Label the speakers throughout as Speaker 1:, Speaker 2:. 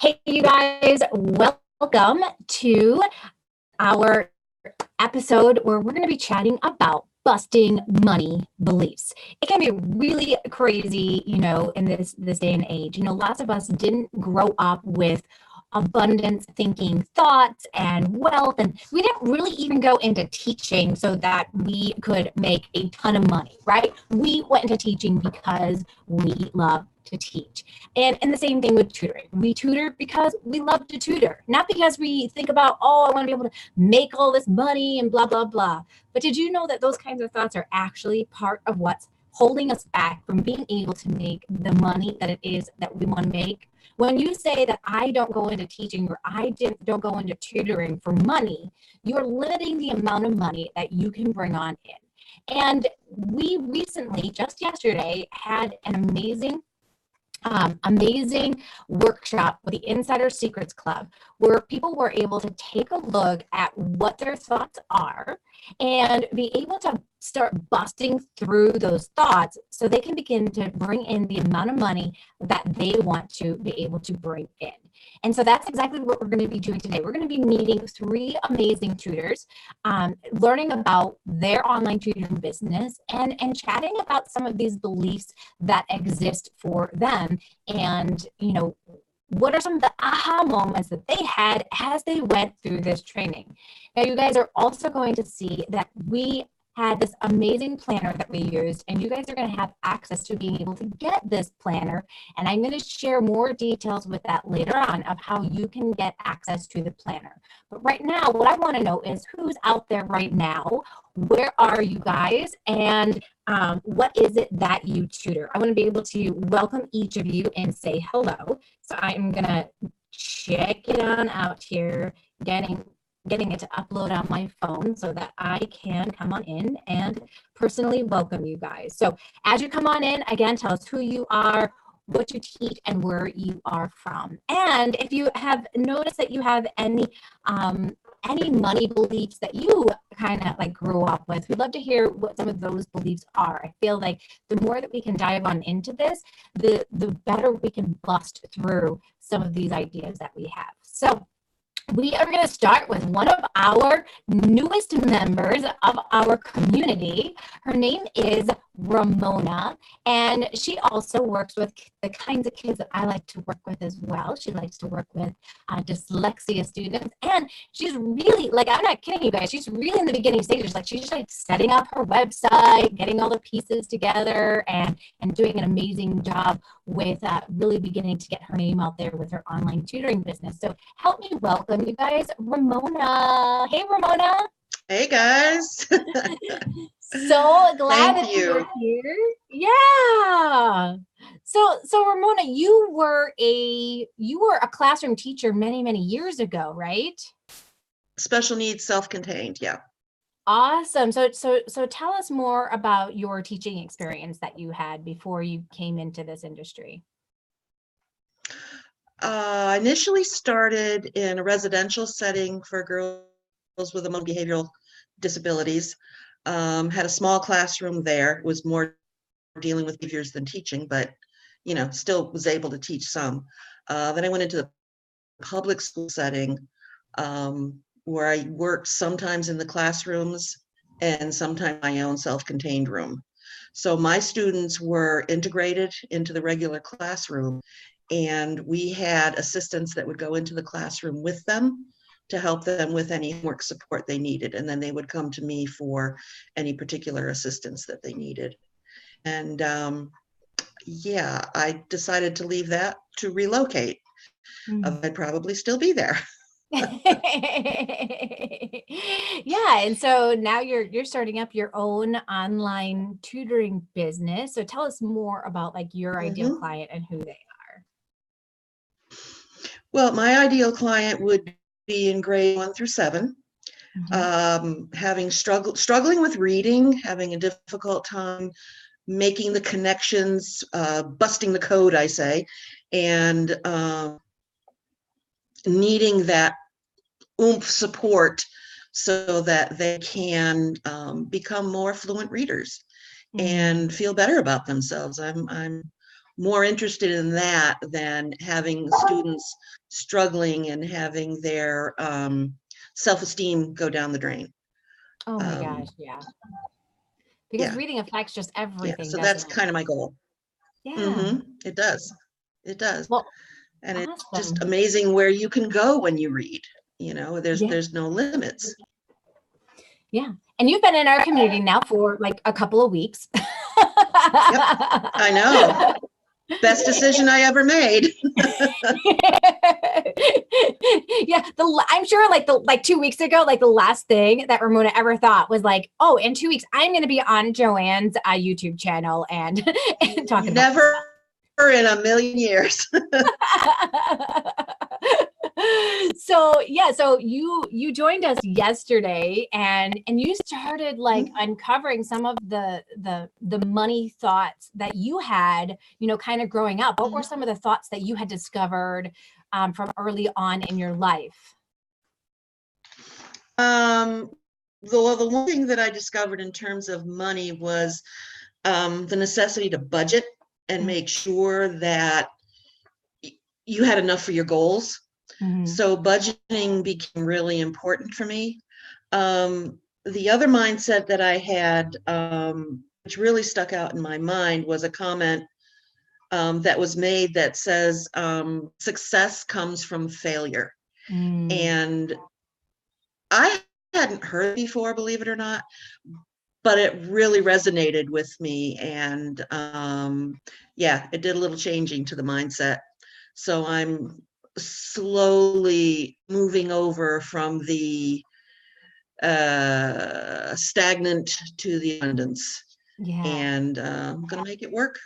Speaker 1: Hey, you guys, welcome to our episode where we're going to be chatting about busting money beliefs. It can be really crazy, in this day and age. Lots of us didn't grow up with abundance thinking thoughts and wealth, and we didn't really even go into teaching so that we could make a ton of money, right? We went into teaching because we love to teach. And the same thing with tutoring. We tutor because we love to tutor, not because we think about, oh, I want to be able to make all this money and blah, blah, blah. But did you know that those kinds of thoughts are actually part of what's holding us back from being able to make the money that it is that we want to make? When you say that I don't go into teaching or don't go into tutoring for money, you're limiting the amount of money that you can bring on in. And we recently, just yesterday, had an amazing workshop with the Insider Secrets Club, where people were able to take a look at what their thoughts are and be able to start busting through those thoughts so they can begin to bring in the amount of money that they want to be able to bring in. And so that's exactly what we're going to be doing today. We're going to be meeting three amazing tutors, learning about their online tutoring business and chatting about some of these beliefs that exist for them. And, what are some of the aha moments that they had as they went through this training? Now, you guys are also going to see that we had this amazing planner that we used, and you guys are going to have access to being able to get this planner. And I'm going to share more details with that later on of how you can get access to the planner. But right now, what I want to know is who's out there right now? Where are you guys? And what is it that you tutor? I want to be able to welcome each of you and say hello. So I'm going to check it on out here, getting it to upload on my phone so that I can come on in and personally welcome you guys. So as you come on in, again, tell us who you are, what you teach, and where you are from. And if you have noticed that you have any money beliefs that you kind of like grew up with, we'd love to hear what some of those beliefs are. I feel like the more that we can dive on into this, the better we can bust through some of these ideas that we have. So we are going to start with one of our newest members of our community. Her name is Ramona, and she also works with the kinds of kids that I like to work with as well. She likes to work with dyslexia students, and she's really, like, I'm not kidding you guys, she's really in the beginning stages. Like, she's just like setting up her website, getting all the pieces together, and doing an amazing job with really beginning to get her name out there with her online tutoring business. So help me welcome you guys, Ramona. Hey, Ramona.
Speaker 2: Hey, guys.
Speaker 1: So glad that you're here. Yeah. So Ramona, you were a classroom teacher many years ago, right?
Speaker 2: Special needs, self-contained. Yeah.
Speaker 1: Awesome. So tell us more about your teaching experience that you had before you came into this industry.
Speaker 2: Initially started in a residential setting for girls with emotional behavioral disabilities. Had a small classroom there. It was more dealing with behaviors than teaching, but still was able to teach some. Then I went into the public school setting, where I worked sometimes in the classrooms and sometimes my own self-contained room. So my students were integrated into the regular classroom, and we had assistants that would go into the classroom with them to help them with any work support they needed. And then they would come to me for any particular assistance that they needed. And yeah, I decided to leave that to relocate. I'd probably still be there.
Speaker 1: Yeah, and so now you're starting up your own online tutoring business. So tell us more about like your ideal client and who they are.
Speaker 2: Well, my ideal client would be in grade 1 through 7, having struggling with reading, having a difficult time making the connections, busting the code, I say, and needing that oomph support so that they can become more fluent readers and feel better about themselves. I'm more interested in that than having students struggling and having their self-esteem go down the drain.
Speaker 1: Oh my gosh, yeah. Because
Speaker 2: Yeah,
Speaker 1: reading affects just
Speaker 2: yeah.
Speaker 1: everything,
Speaker 2: So
Speaker 1: doesn't
Speaker 2: that's
Speaker 1: it?
Speaker 2: kind of my goal.
Speaker 1: Yeah.
Speaker 2: It does. It does.
Speaker 1: Well,
Speaker 2: And it's just
Speaker 1: awesome.
Speaker 2: amazing where you can go when you read.
Speaker 1: Yeah.
Speaker 2: There's no limits.
Speaker 1: Yeah. And you've been in our community now for like a couple of weeks.
Speaker 2: Yep, I know. Best decision I ever made.
Speaker 1: Yeah, I'm sure like 2 weeks ago, like the last thing that Ramona ever thought was like, oh, in 2 weeks, I'm going to be on Joanne's YouTube channel and talking about
Speaker 2: Never in a million years.
Speaker 1: So yeah, so you joined us yesterday and you started like uncovering some of the money thoughts that you had, kind of growing up. What were some of the thoughts that you had discovered from early on in your life?
Speaker 2: The one thing that I discovered in terms of money was the necessity to budget and make sure that you had enough for your goals. So budgeting became really important for me. The other mindset that I had, which really stuck out in my mind, was a comment that was made that says, success comes from failure. And I hadn't heard it before, believe it or not, but it really resonated with me. And yeah, it did a little changing to the mindset. So I'm slowly moving over from the stagnant to the abundance.
Speaker 1: Yeah.
Speaker 2: And I'm going to make it work.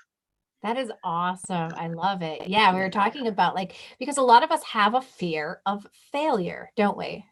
Speaker 1: That is awesome. I love it. Yeah, we were talking about like, because a lot of us have a fear of failure, don't we?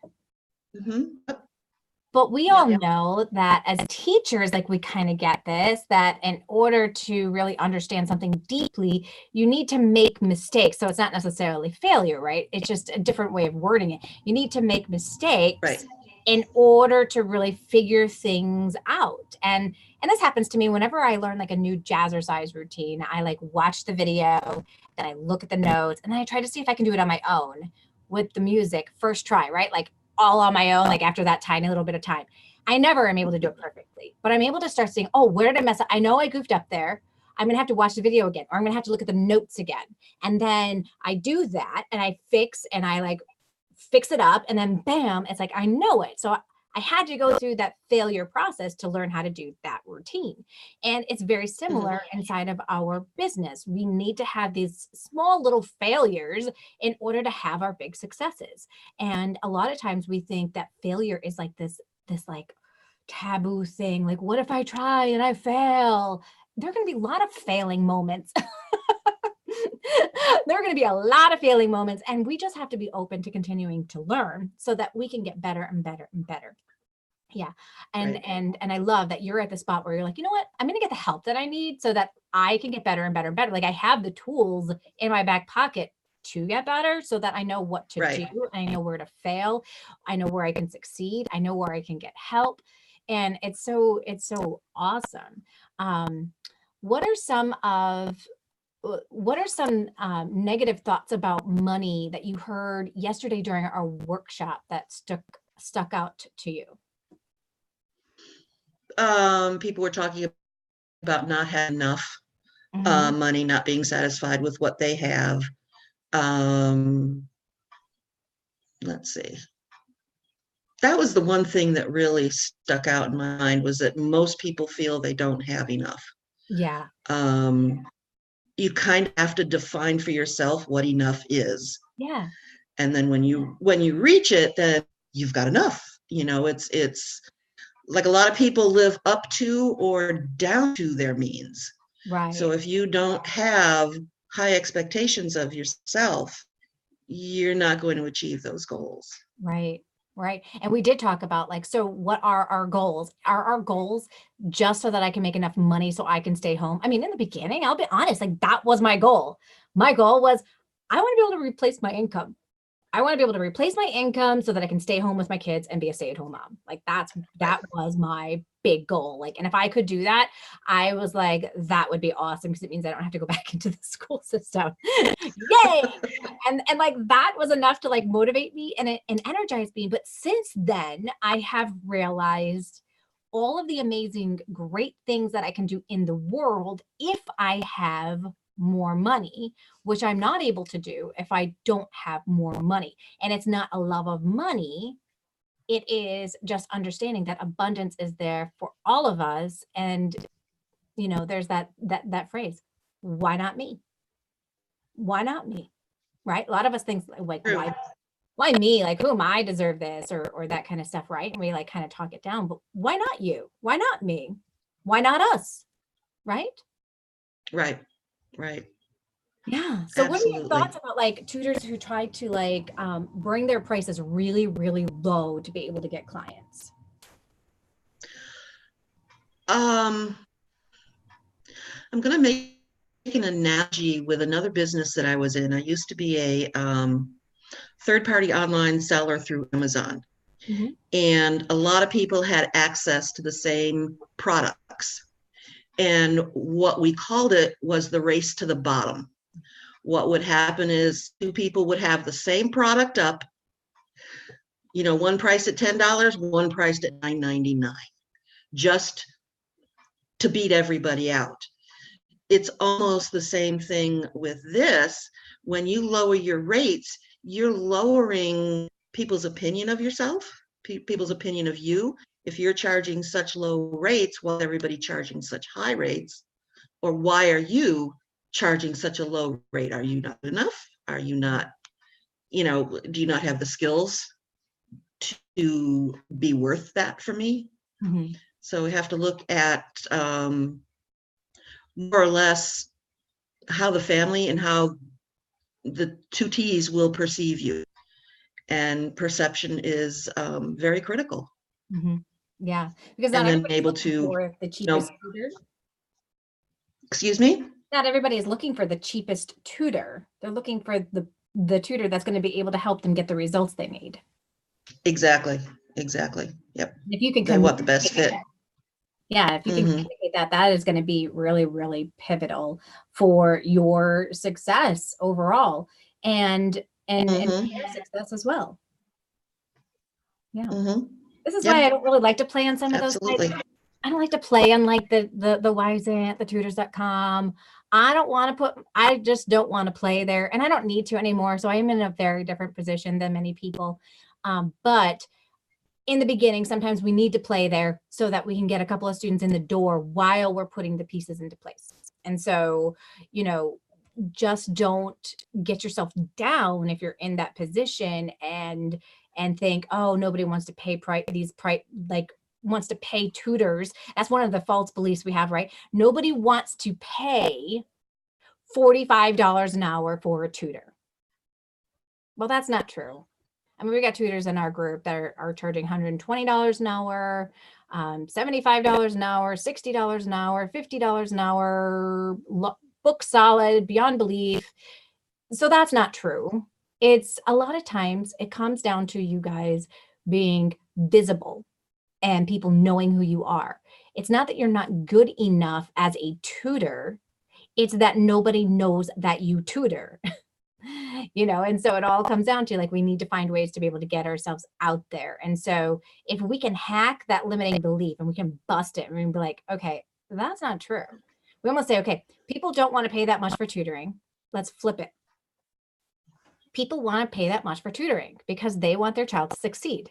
Speaker 1: But we all know that as teachers, like we kind of get this, that in order to really understand something deeply, you need to make mistakes. So it's not necessarily failure, right? It's just a different way of wording it. You need to make mistakes in order to really figure things out. And this happens to me whenever I learn like a new jazzercise routine. I like watch the video, then I look at the notes, and then I try to see if I can do it on my own with the music first try, right? Like all on my own, like after that tiny little bit of time. I never am able to do it perfectly, but I'm able to start saying, oh, where did I mess up? I know I goofed up there. I'm going to have to watch the video again, or I'm going to have to look at the notes again. And then I do that and I fix and I like fix it up. And then bam, it's like, I know it. So I had to go through that failure process to learn how to do that routine. And it's very similar inside of our business. We need to have these small little failures in order to have our big successes. And a lot of times we think that failure is like this like taboo thing. Like, what if I try and I fail? There are going to be a lot of failing moments. There are going to be a lot of failing moments, and we just have to be open to continuing to learn so that we can get better and better and better. Yeah. And I love that you're at the spot where you're like, you know what? I'm going to get the help that I need so that I can get better and better and better. Like I have the tools in my back pocket to get better so that I know what to do. I know where to fail. I know where I can succeed. I know where I can get help. And it's so awesome. What are some negative thoughts about money that you heard yesterday during our workshop that stuck out to you?
Speaker 2: People were talking about not having enough money, not being satisfied with what they have. Let's see. That was the one thing that really stuck out in my mind, was that most people feel they don't have enough.
Speaker 1: Yeah.
Speaker 2: You kind of have to define for yourself what enough is.
Speaker 1: Yeah.
Speaker 2: And then when you reach it, then you've got enough. It's like a lot of people live up to or down to their means.
Speaker 1: Right.
Speaker 2: So if you don't have high expectations of yourself, you're not going to achieve those goals.
Speaker 1: Right. Right. And we did talk about like, so what are our goals? Are our goals just so that I can make enough money so I can stay home? I mean, in the beginning, I'll be honest, like that was my goal. My goal was I want to be able to replace my income. I want to be able to replace my income so that I can stay home with my kids and be a stay-at-home mom. Like that was my big goal. Like, and if I could do that, I was like, that would be awesome, because it means I don't have to go back into the school system. Yay. And like, that was enough to like motivate me and energize me. But since then, I have realized all of the amazing, great things that I can do in the world if I have more money, which I'm not able to do if I don't have more money. And it's not a love of money. It is just understanding that abundance is there for all of us. And, you know, there's that phrase, why not me? Why not me? Right? A lot of us think like, why me? Like, who am I deserve this, or that kind of stuff, right? And we like kind of talk it down, but why not you? Why not me? Why not us? Right?
Speaker 2: Right. Right.
Speaker 1: Yeah. So what are your
Speaker 2: Absolutely.
Speaker 1: thoughts about like tutors who try to like bring their prices really, really low to be able to get clients?
Speaker 2: I'm going to make an analogy with another business that I was in. I used to be a third-party online seller through Amazon.
Speaker 1: Mhm.
Speaker 2: And a lot of people had access to the same products. And what we called it was the race to the bottom. What would happen is two people would have the same product up, you know, one priced at $10, one priced at $9.99, just to beat everybody out. It's almost the same thing with this. When you lower your rates, you're lowering people's opinion of yourself, people's opinion of you. If you're charging such low rates while everybody charging such high rates, or why are you charging such a low rate? Are you not enough? Are you not, you know, do you not have the skills to be worth that for me?
Speaker 1: Mhm.
Speaker 2: So we have to look at more or less how the family and how the two T's will perceive you. And perception is very critical.
Speaker 1: Mhm. Yeah, because not
Speaker 2: And then
Speaker 1: everybody's
Speaker 2: able
Speaker 1: looking
Speaker 2: to,
Speaker 1: for the
Speaker 2: you
Speaker 1: cheapest
Speaker 2: know,
Speaker 1: tutor.
Speaker 2: excuse me?
Speaker 1: Not everybody is looking for the cheapest tutor. They're looking for the tutor that's going to be able to help them get the results they need.
Speaker 2: Exactly. Exactly. Yep.
Speaker 1: If you can
Speaker 2: They want the best
Speaker 1: communicate
Speaker 2: fit.
Speaker 1: that, yeah, if you can
Speaker 2: Mm-hmm.
Speaker 1: communicate that, that is going to be really, really pivotal for your success overall, and
Speaker 2: Mm-hmm.
Speaker 1: their success as well. Yeah.
Speaker 2: Mm-hmm.
Speaker 1: This is why
Speaker 2: Yep.
Speaker 1: I don't really like to play on some of those sites.
Speaker 2: Absolutely.
Speaker 1: I don't like to play on like the Wisant, the tutors.com. I just don't want to play there, and I don't need to anymore. So I am in a very different position than many people. But in the beginning, sometimes we need to play there so that we can get a couple of students in the door while we're putting the pieces into place. And so, you know, just don't get yourself down if you're in that position and think, oh, nobody wants to pay wants to pay tutors. That's one of the false beliefs we have, right? Nobody wants to pay $45 an hour for a tutor. Well, that's not true. I mean, we got tutors in our group that are charging $120 an hour, $75 an hour, $60 an hour, $50 an hour, book solid, beyond belief. So that's not true. It's a lot of times it comes down to you guys being visible and people knowing who you are. It's not that you're not good enough as a tutor. It's that nobody knows that you tutor. You know, and so it all comes down to like, we need to find ways to be able to get ourselves out there. And so if we can hack that limiting belief and we can bust it and we can be like, okay, that's not true. We almost say, okay, people don't want to pay that much for tutoring. Let's flip it. People want to pay that much for tutoring because they want their child to succeed.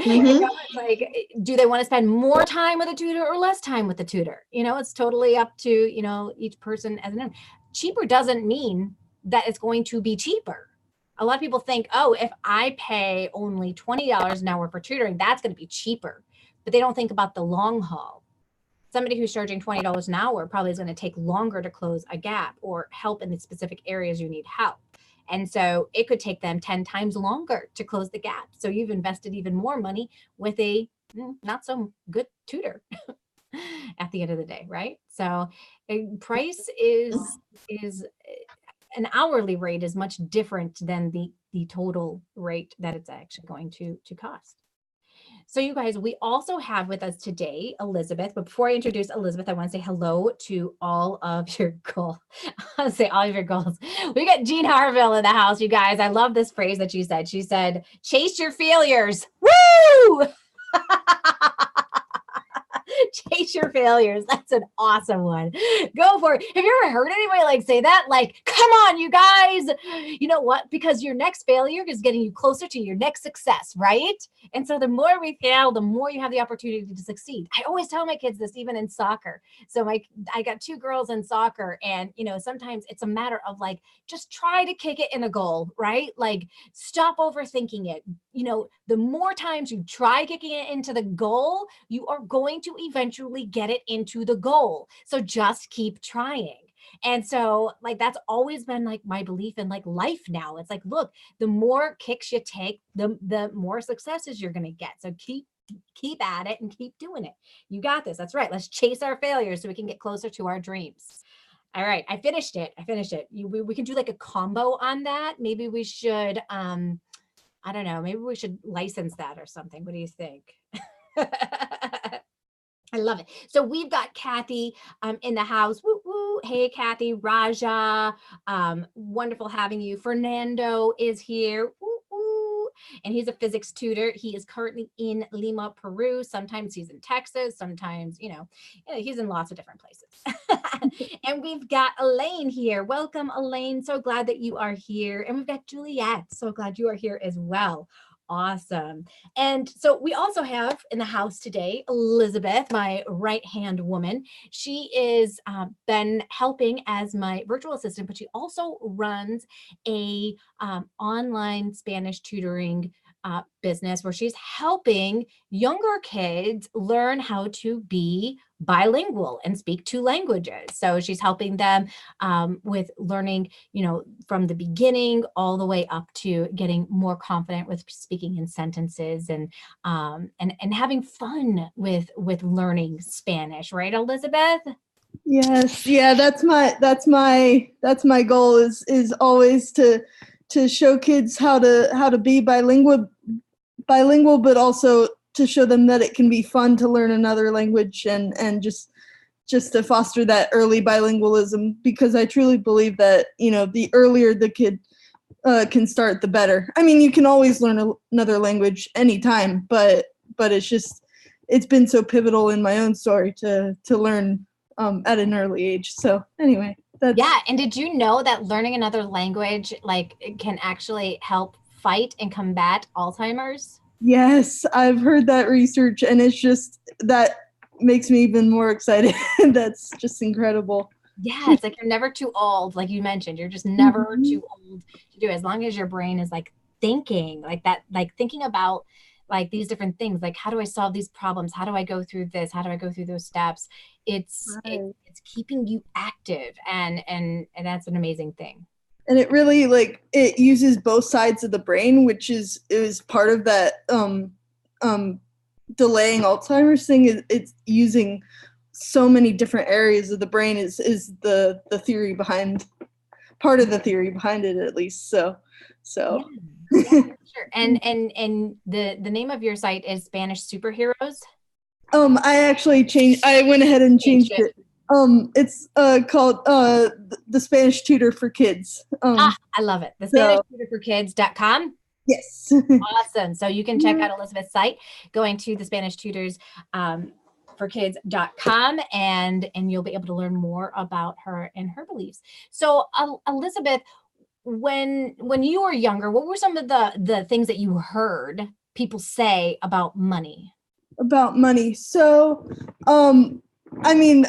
Speaker 2: Mm-hmm.
Speaker 1: Like, do they want to spend more time with a tutor or less time with the tutor? You know, it's totally up to, you know, each person as an cheaper doesn't mean that it's going to be cheaper. A lot of people think, oh, if I pay only $20 an hour for tutoring, that's going to be cheaper. But they don't think about the long haul. Somebody who's charging $20 an hour probably is going to take longer to close a gap or help in the specific areas you need help. And so it could take them 10 times longer to close the gap. So you've invested even more money with a not so good tutor at the end of the day, right? So price is an hourly rate is much different than the total rate that it's actually going to cost. So you guys, we also have with us today Elizabeth. But before I introduce Elizabeth, I want to say hello to all of your goals. I'll say all of your goals. We got Jean Harville in the house, you guys. I love this phrase that she said. She said, chase your failures. Woo! Chase your failures. That's an awesome one. Go for it. Have you ever heard anybody like say that? Like, come on, you guys. You know what? Because your next failure is getting you closer to your next success, right? And so the more we fail, the more you have the opportunity to succeed. I always tell my kids this, even in soccer. So I got 2 girls in soccer, and sometimes it's a matter of like, just try to kick it in a goal, right? Like, stop overthinking it. The more times you try kicking it into the goal, you are going to eventually get it into the goal. So just keep trying. And so like, that's always been like my belief in like life now. It's like, look, the more kicks you take, the more successes you're going to get. So keep at it and keep doing it. You got this. That's right. Let's chase our failures so we can get closer to our dreams. All right. I finished it. We can do like a combo on that. Maybe we should, I don't know, maybe we should license that or something. What do you think? I love it. So we've got Kathy in the house. Woo, woo. Hey, Kathy, Raja. Wonderful having you. Fernando is here. Woo, woo. And he's a physics tutor. He is currently in Lima, Peru. Sometimes he's in Texas. Sometimes, he's in lots of different places. And we've got Elaine here. Welcome, Elaine. So glad that you are here. And we've got Juliet. So glad you are here as well. Awesome. And so we also have in the house today, Elizabeth, my right-hand woman. She is been helping as my virtual assistant, but she also runs a online Spanish tutoring business where she's helping younger kids learn how to be bilingual and speak 2 languages. So she's helping them with learning, from the beginning all the way up to getting more confident with speaking in sentences and having fun with learning Spanish, right, Elizabeth?
Speaker 3: Yes, yeah, that's my goal is always to show kids how to be bilingual, but also to show them that it can be fun to learn another language and just to foster that early bilingualism, because I truly believe that, the earlier the kid can start, the better. I mean, you can always learn another language anytime, but it's been so pivotal in my own story to learn at an early age. So anyway.
Speaker 1: Yeah. And did you know that learning another language, like, it can actually help fight and combat Alzheimer's?
Speaker 3: Yes, I've heard that research, and it's just, that makes me even more excited. That's just incredible.
Speaker 1: Yeah, it's like you're never too old. Like you mentioned, you're just never too old to do it, as long as your brain is like thinking like that, like thinking about like these different things, like, how do I solve these problems? How do I go through this? How do I go through those steps? It's keeping you active, and that's an amazing thing.
Speaker 3: And it really, like, it uses both sides of the brain, which is part of that delaying Alzheimer's thing. It's using so many different areas of the brain is the theory behind, part of the theory behind it, at least. So.
Speaker 1: Yeah, sure. And the name of your site is Spanish Superheroes.
Speaker 3: I went ahead and changed it. It's called the Spanish Tutor for Kids.
Speaker 1: I love it. The SpanishTutorForKids.com.
Speaker 3: Yes.
Speaker 1: Awesome. So you can check out Elizabeth's site going to the Spanish Tutors for Kids.com, and you'll be able to learn more about her and her beliefs. So Elizabeth, when you were younger, what were some of the things that you heard people say about money?
Speaker 3: About money. So, I mean,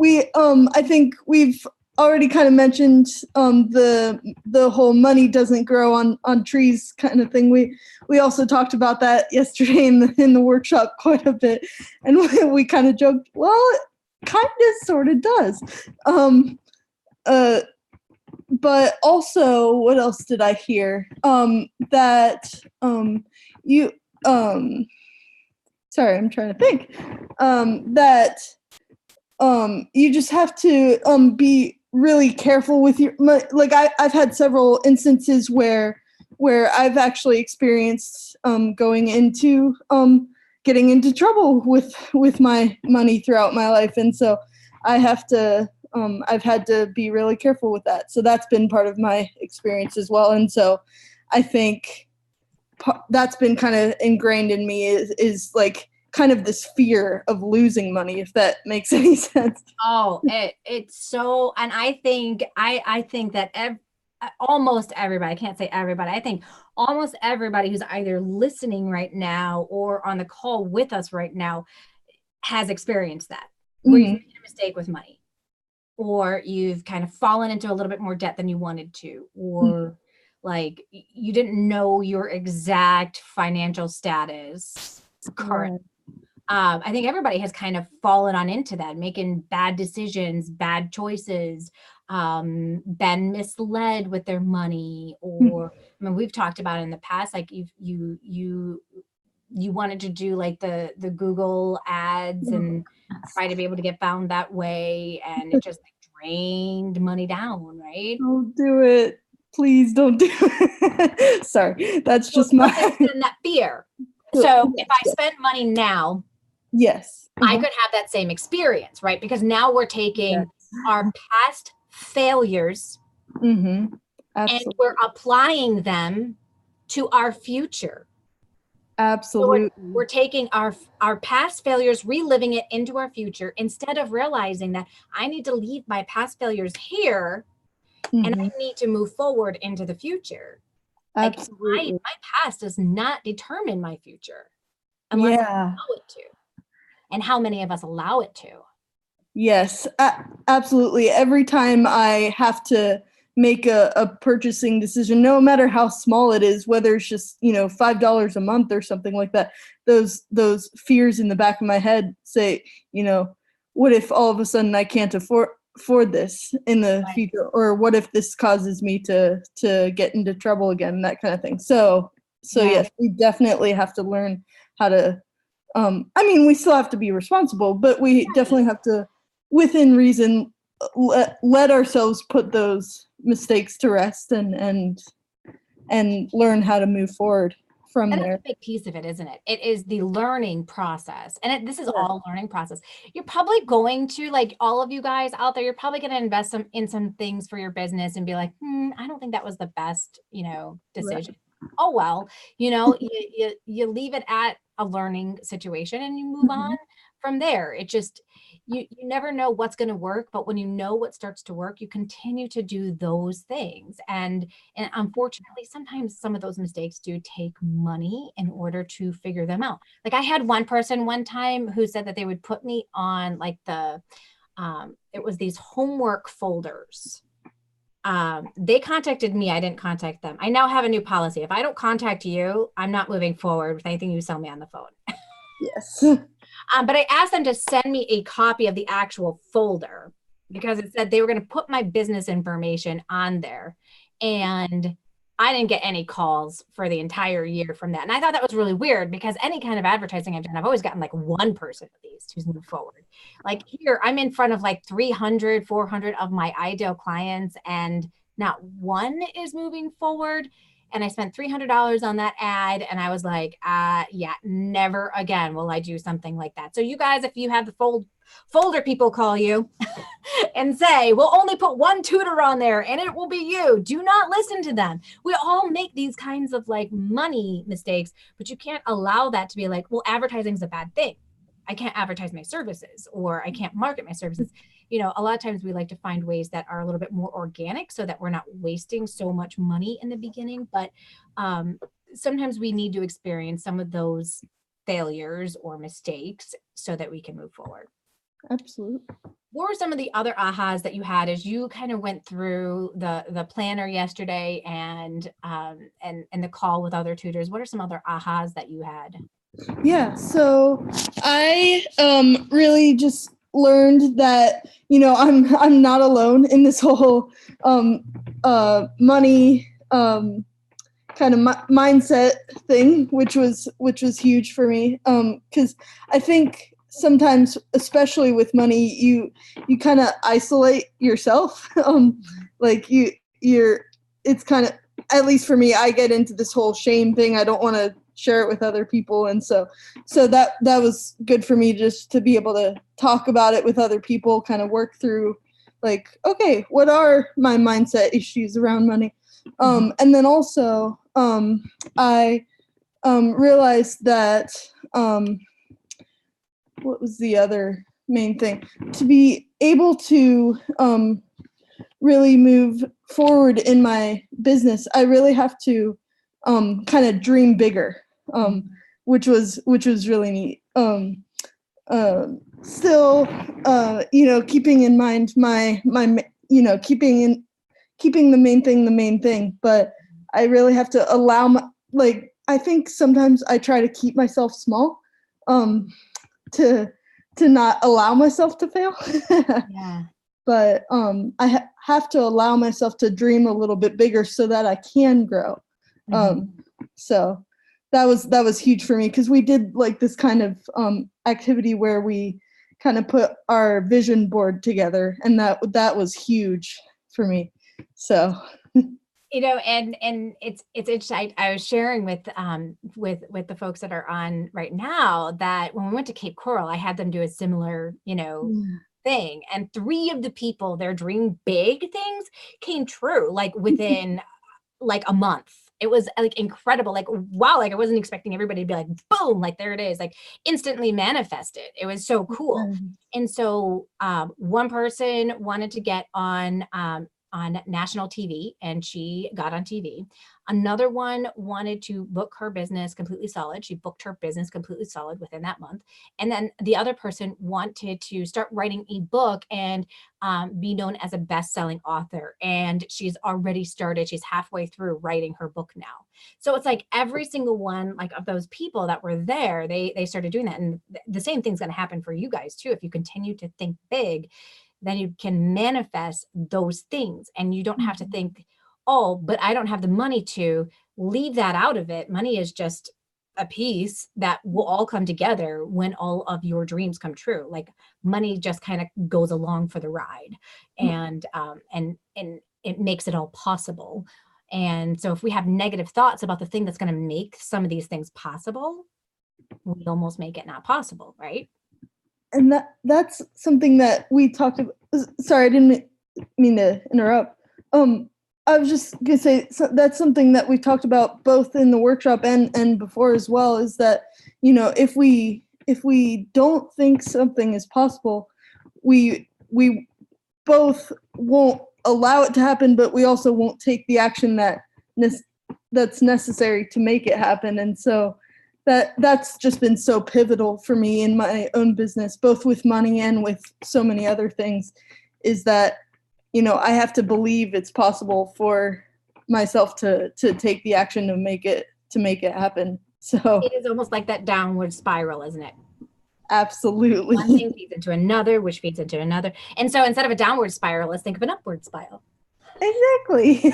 Speaker 3: I think we've already kind of mentioned the whole money doesn't grow on trees kind of thing. We also talked about that yesterday in the workshop quite a bit, and we kind of joked, well, it kind of sort of does. But also, what else did I hear? That you sorry, I'm trying to think. That you just have to be really careful with your, like, I've had several instances where I've actually experienced going into getting into trouble with my money throughout my life. And so I have to, I've had to be really careful with that. So that's been part of my experience as well. And so I think that's been kind of ingrained in me is like kind of this fear of losing money, if that makes any sense.
Speaker 1: Oh, it's so, and I think that almost everybody, I can't say everybody, I think almost everybody who's either listening right now or on the call with us right now has experienced that, where you've made a mistake with money, or you've kind of fallen into a little bit more debt than you wanted to, or like you didn't know your exact financial status currently. I think everybody has kind of fallen on into that, making bad decisions, bad choices, been misled with their money, or I mean, we've talked about it in the past, like you wanted to do like the Google ads and try to be able to get found that way, and it just drained money down, right?
Speaker 3: Don't do it. Please don't do it. Sorry, that's just my
Speaker 1: that fear. So if I spend money now,
Speaker 3: yes,
Speaker 1: I could have that same experience, right? Because now we're taking our past failures and we're applying them to our future.
Speaker 3: Absolutely.
Speaker 1: So we're taking our past failures, reliving it into our future, instead of realizing that I need to leave my past failures here and I need to move forward into the future.
Speaker 3: Absolutely.
Speaker 1: Like my past does not determine my future unless I allow it to. And how many of us allow it to?
Speaker 3: Yes, absolutely. Every time I have to make a purchasing decision, no matter how small it is, whether it's just, $5 a month or something like that, those fears in the back of my head say, what if all of a sudden I can't afford this in the future, or what if this causes me to get into trouble again, that kind of thing. So yes, we definitely have to learn how to we still have to be responsible, but we definitely have to, within reason, let ourselves put those mistakes to rest and learn how to move forward from there.
Speaker 1: That's a big piece of it, isn't it? It is the learning process. And this is all learning process. You're probably going to, like all of you guys out there, you're probably going to invest in some things for your business and be like, I don't think that was the best, decision. Right. Oh, well, you leave it at a learning situation and you move on from there. It just, you never know what's going to work, but when you know what starts to work, you continue to do those things. And unfortunately, sometimes some of those mistakes do take money in order to figure them out. Like I had one person one time who said that they would put me on like it was these homework folders. They contacted me. I didn't contact them. I now have a new policy. If I don't contact you, I'm not moving forward with anything you sell me on the phone.
Speaker 3: Yes.
Speaker 1: But I asked them to send me a copy of the actual folder because it said they were going to put my business information on there. And I didn't get any calls for the entire year from that. And I thought that was really weird because any kind of advertising I've done, I've always gotten like one person at least who's moved forward. Like here, I'm in front of like 300, 400 of my ideal clients and not one is moving forward. And I spent $300 on that ad. And I was like, never again will I do something like that. So you guys, if you have the folder people call you and say, we'll only put one tutor on there and it will be you. Do not listen to them. We all make these kinds of like money mistakes, but you can't allow that to be like, well, advertising is a bad thing. I can't advertise my services or I can't market my services. A lot of times we like to find ways that are a little bit more organic so that we're not wasting so much money in the beginning. But sometimes we need to experience some of those failures or mistakes so that we can move forward.
Speaker 3: Absolutely.
Speaker 1: What were some of the other ahas that you had as you kind of went through the planner yesterday and the call with other tutors? What are some other ahas that you had?
Speaker 3: Yeah, so I really just learned that I'm not alone in this whole money kind of mindset thing, which was huge for me, because I think sometimes, especially with money, you kind of isolate yourself. Like you're it's kind of, at least for me, I get into this whole shame thing. I don't want to share it with other people. And so that was good for me, just to be able to talk about it with other people, kind of work through like, okay, what are my mindset issues around money? And then also I realized that what was the other main thing? To be able to really move forward in my business, I really have to kind of dream bigger, which was really neat. Still, keeping in mind my keeping the main thing, but I really have to allow I think sometimes I try to keep myself small, to not allow myself to fail.
Speaker 1: Yeah.
Speaker 3: But I have to allow myself to dream a little bit bigger so that I can grow. So that was huge for me, because we did like this kind of activity where we kind of put our vision board together, and that was huge for me. So
Speaker 1: And it's interesting. I was sharing with the folks that are on right now that when we went to Cape Coral, I had them do a similar, thing, and 3 of the people, their dream big things came true like within like a month. It was like incredible, like wow, like I wasn't expecting everybody to be like boom, like there it is, like instantly manifested. It was so cool. And so one person wanted to get on national TV, and she got on TV. Another one wanted to book her business completely solid. She booked her business completely solid within that month. And then the other person wanted to start writing a book and be known as a best-selling author. And she's already started, she's halfway through writing her book now. So it's like every single one like of those people that were there, they started doing that. And the same thing's going to happen for you guys too. If you continue to think big, then you can manifest those things, and you don't have to think, oh, but I don't have the money to. Leave that out of it. Money is just a piece that will all come together when all of your dreams come true. Like money just kind of goes along for the ride, and it makes it all possible. And so if we have negative thoughts about the thing that's going to make some of these things possible, we almost make it not possible, right?
Speaker 3: And that's something that we talked about. Sorry, I didn't mean to interrupt. I was just gonna say, so that's something that we talked about both in the workshop and before as well, is that, if we don't think something is possible, we both won't allow it to happen, but we also won't take the action that's necessary to make it happen. And so that's just been so pivotal for me in my own business, both with money and with so many other things, is that, I have to believe it's possible for myself to take the action to make it happen. So
Speaker 1: it is almost like that downward spiral, isn't it?
Speaker 3: Absolutely.
Speaker 1: One thing feeds into another, which feeds into another. And so instead of a downward spiral, let's think of an upward spiral.
Speaker 3: Exactly.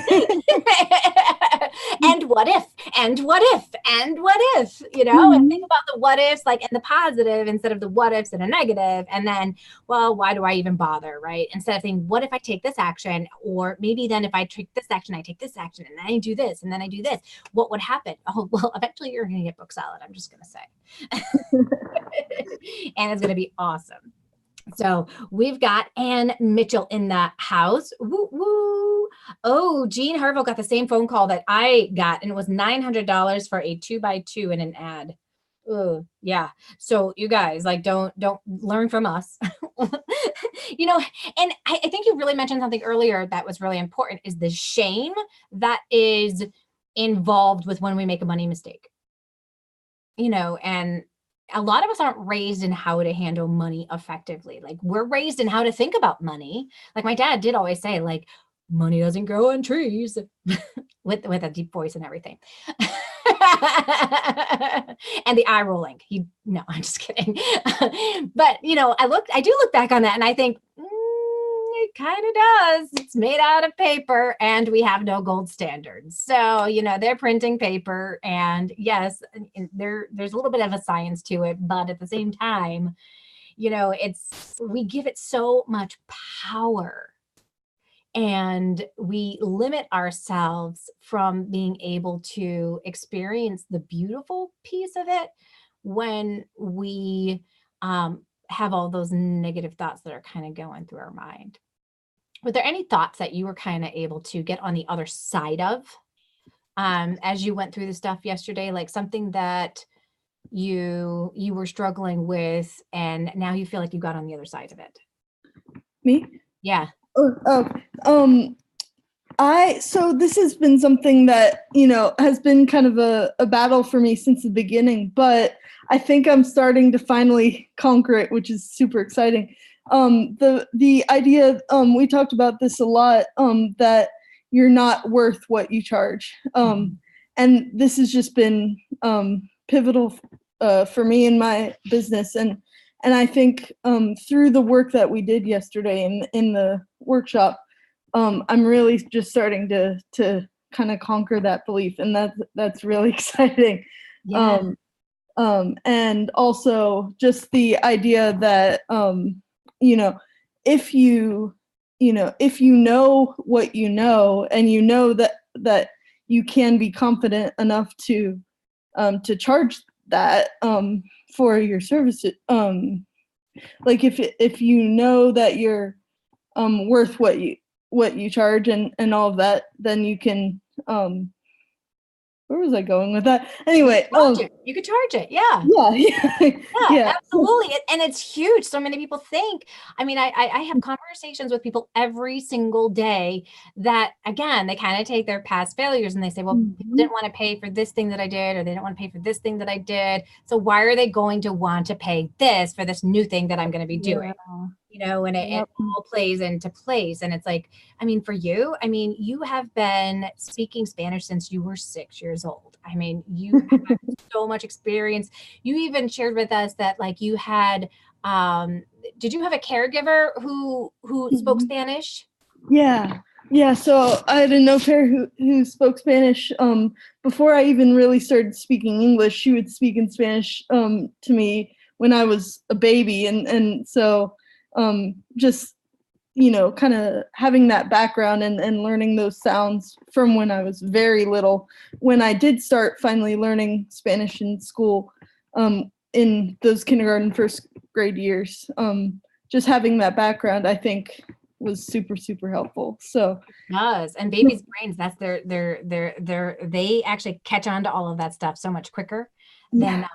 Speaker 1: And what if, and what if, and what if, and think about the what ifs, like in the positive instead of the what ifs in a negative. And then, well, why do I even bother, right? Instead of saying, what if I take this action? Or maybe then if I take this action, I take this action, and then I do this, and then I do this, what would happen? Oh, well, eventually you're going to get book solid. I'm just going to say. And it's going to be awesome. So we've got Ann Mitchell in the house. Woo, woo. Oh, Jean Harville got the same phone call that I got, and it was $900 for a 2x2 in an ad. Oh, yeah. So you guys, like, don't learn from us. And I think you really mentioned something earlier that was really important, is the shame that is involved with when we make a money mistake. And a lot of us aren't raised in how to handle money effectively. Like, we're raised in how to think about money. Like my dad did always say, like, money doesn't grow on trees, with a deep voice and everything. And the eye rolling. No, I'm just kidding. But I do look back on that and I think, it kind of does. It's made out of paper and we have no gold standards. So, they're printing paper, and yes, there's a little bit of a science to it, but at the same time, we give it so much power. and we limit ourselves from being able to experience the beautiful piece of it when we have all those negative thoughts that are kind of going through our mind. Were there any thoughts that you were kind of able to get on the other side of as you went through the stuff yesterday, like something that you were struggling with and now you feel like you got on the other side of it?
Speaker 3: Me?
Speaker 1: Yeah.
Speaker 3: So this has been something that, has been kind of a battle for me since the beginning, but I think I'm starting to finally conquer it, which is super exciting. The idea, we talked about this a lot, that you're not worth what you charge. And this has just been pivotal for me in my business. And I think through the work that we did yesterday in the workshop, I'm really just starting to kind of conquer that belief, and that's really exciting.
Speaker 1: Yeah.
Speaker 3: And also just the idea that if you know what you know, and you know that you can be confident enough to charge that for your services. Like if you know that you're worth what you charge and all of that, then you can where was I going with that? Anyway,
Speaker 1: You could charge it. Yeah.
Speaker 3: Yeah.
Speaker 1: Absolutely. And it's huge. So many people think, I mean, I have conversations with people every single day that, again, they kind of take their past failures and they say, well, people didn't want to pay for this thing that I did, or they didn't want to pay for this thing that I did. So why are they going to want to pay this for this new thing that I'm going to be doing? And it all plays into place. And it's like, I mean, for you, you have been speaking Spanish since you were 6 years old. I mean, you have so much experience. You even shared with us that like you had, did you have a caregiver who spoke Spanish?
Speaker 3: Yeah. So I had an au pair who spoke Spanish. Before I even really started speaking English, she would speak in Spanish to me when I was a baby, and so just kind of having that background and learning those sounds from when I was very little. When I did start finally learning Spanish in school, in those kindergarten, first grade years, just having that background, I think, was super, super helpful. So
Speaker 1: it does. And babies' brains, that's they actually catch on to all of that stuff so much quicker than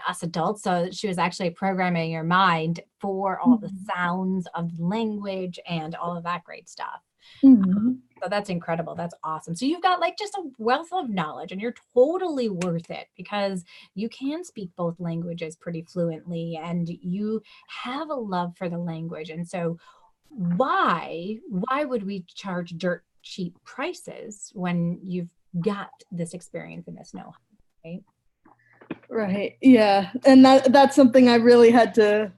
Speaker 1: us adults. So she was actually programming your mind for all the sounds of language and all of that great stuff. So that's incredible. That's awesome. So you've got like just a wealth of knowledge, and you're totally worth it because you can speak both languages pretty fluently and you have a love for the language. And so why would we charge dirt cheap prices when you've got this experience and this know-how, right?
Speaker 3: Right. Yeah. And that's something I really had to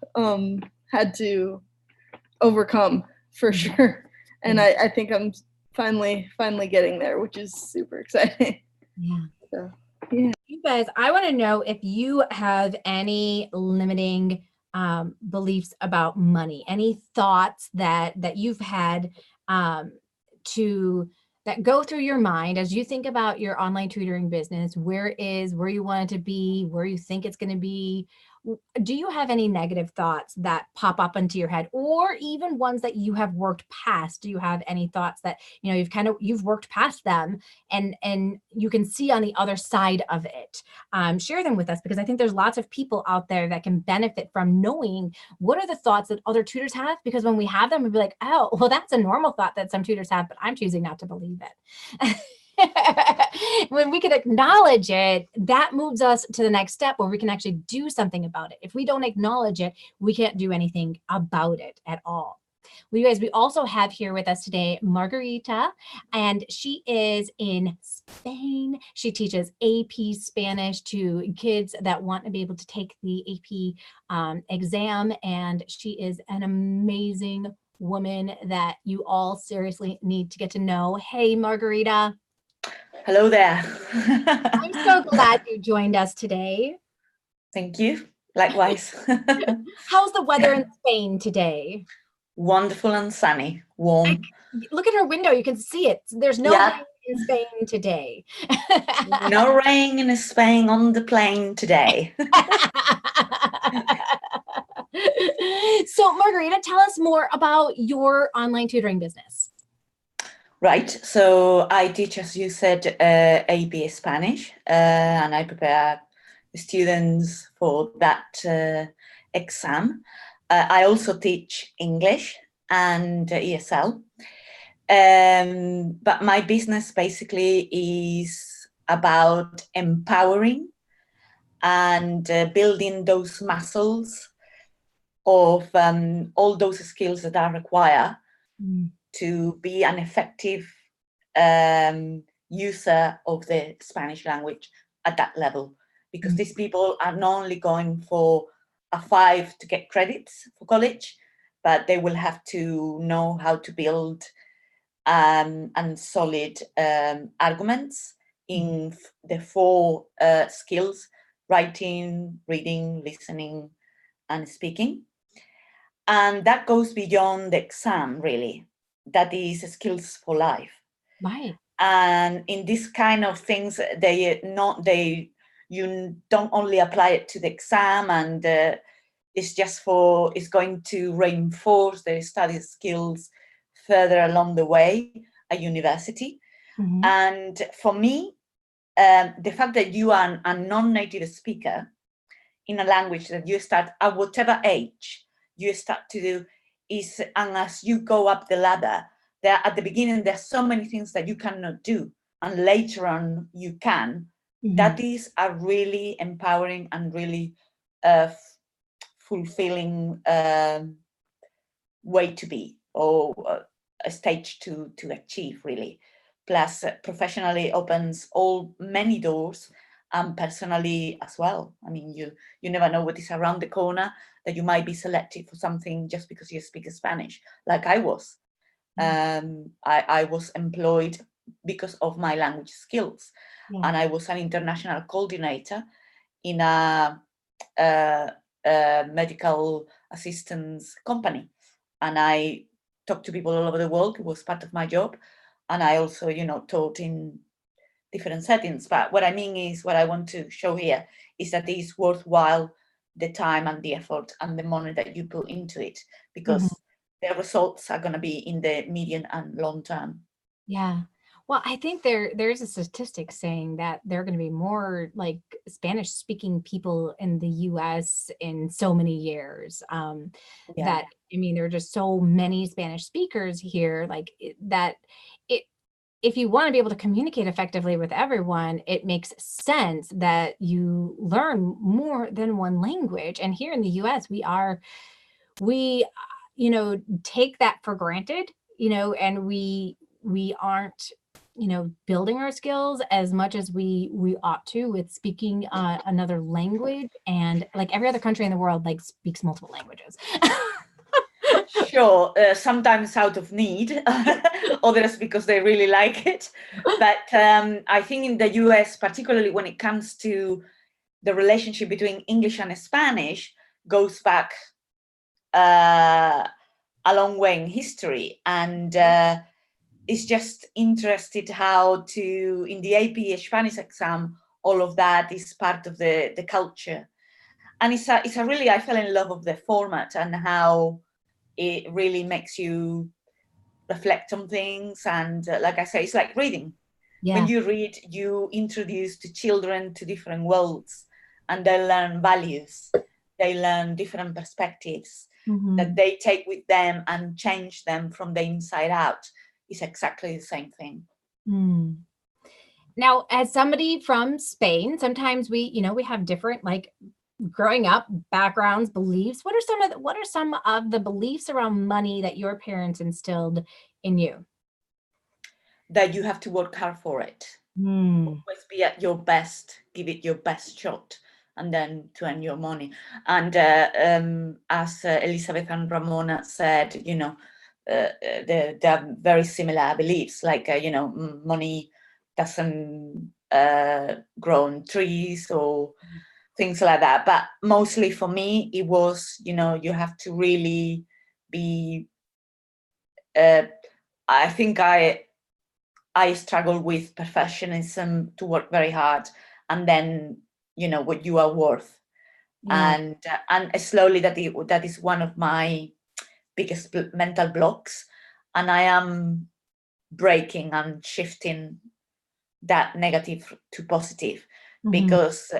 Speaker 3: overcome for sure. And I think I'm finally getting there, which is super exciting.
Speaker 1: Yeah.
Speaker 3: So, yeah.
Speaker 1: You guys, I want to know if you have any limiting beliefs about money, any thoughts that you've had that go through your mind as you think about your online tutoring business, where you want it to be, where you think it's going to be. Do you have any negative thoughts that pop up into your head, or even ones that you have worked past? Do you have any thoughts that, you've worked past them and you can see on the other side of it? Share them with us, because I think there's lots of people out there that can benefit from knowing what are the thoughts that other tutors have, because when we have them, we'll be like, oh, well, that's a normal thought that some tutors have, but I'm choosing not to believe it. When we can acknowledge it, that moves us to the next step where we can actually do something about it. If we don't acknowledge it, we can't do anything about it at all. Well, you guys, we also have here with us today Margarita, and she is in Spain. She teaches AP Spanish to kids that want to be able to take the AP exam, and she is an amazing woman that you all seriously need to get to know. Hey, Margarita.
Speaker 4: Hello there.
Speaker 1: I'm so glad you joined us today.
Speaker 4: Thank you. Likewise.
Speaker 1: How's the weather in Spain today?
Speaker 4: Wonderful and sunny, warm.
Speaker 1: Look at her window. You can see it. There's no
Speaker 4: Yeah.
Speaker 1: rain in Spain today.
Speaker 4: No rain in Spain on the plane today.
Speaker 1: So, Margarita, tell us more about your online tutoring business.
Speaker 4: Right. So I teach, as you said, AP Spanish, and I prepare students for that exam. I also teach English and ESL. But my business basically is about empowering and building those muscles of all those skills that are required to be an effective user of the Spanish language at that level. Because these people are not only going for a 5 to get credits for college, but they will have to know how to build and solid arguments in the 4 skills: writing, reading, listening, and speaking. And that goes beyond the exam, really. That is skills for life.
Speaker 1: Right.
Speaker 4: And in this kind of things, you don't only apply it to the exam, and it's going to reinforce their study skills further along the way at university.
Speaker 1: Mm-hmm.
Speaker 4: And for me, the fact that you are a non-native speaker in a language that you start at whatever age you start to do is, and as you go up the ladder, there at the beginning there's so many things that you cannot do, and later on you can. That is a really empowering and really fulfilling way to be, or a stage to achieve, really. Plus professionally opens many doors, and personally as well. I mean, you never know what is around the corner, that you might be selected for something just because you speak Spanish, like I was. I was employed because of my language skills.
Speaker 1: Yeah.
Speaker 4: And I was an international coordinator in a medical assistance company. And I talked to people all over the world. It was part of my job. And I also, taught in different settings. But what I mean is, what I want to show here is that it is worthwhile the time and the effort and the money that you put into it, because the results are going to be in the medium and long term.
Speaker 1: Yeah. Well, I think there's a statistic saying that there are going to be more like Spanish speaking people in the US in so many years. That, I mean, there are just so many Spanish speakers here, like that if you want to be able to communicate effectively with everyone, it makes sense that you learn more than one language. And here in the US, we take that for granted, and we aren't, building our skills as much as we ought to with speaking another language. And like every other country in the world, like speaks multiple languages.
Speaker 4: Sure, sometimes out of need, others because they really like it. But I think in the US, particularly when it comes to the relationship between English and Spanish, goes back a long way in history. And it's just interested how in the AP Spanish exam, all of that is part of the culture. And it's a really, I fell in love with the format and how it really makes you reflect on things. And like I say, it's like reading.
Speaker 1: Yeah.
Speaker 4: When you read, you introduce the children to different worlds, and they learn values. They learn different perspectives that they take with them and change them from the inside out. It's exactly the same thing.
Speaker 1: Now, as somebody from Spain, sometimes we have different, like, growing up backgrounds, beliefs. What are some of the beliefs around money that your parents instilled in you?
Speaker 4: That you have to work hard for it. Always be at your best, give it your best shot, and then to earn your money. And as Elizabeth and Ramona said, they're very similar beliefs, like, money doesn't grow on trees or things like that. But mostly for me, it was, you have to really be I think I struggle with perfectionism to work very hard, and then what you are worth.
Speaker 1: Yeah.
Speaker 4: And slowly that is one of my biggest mental blocks, and I am breaking and shifting that negative to positive, because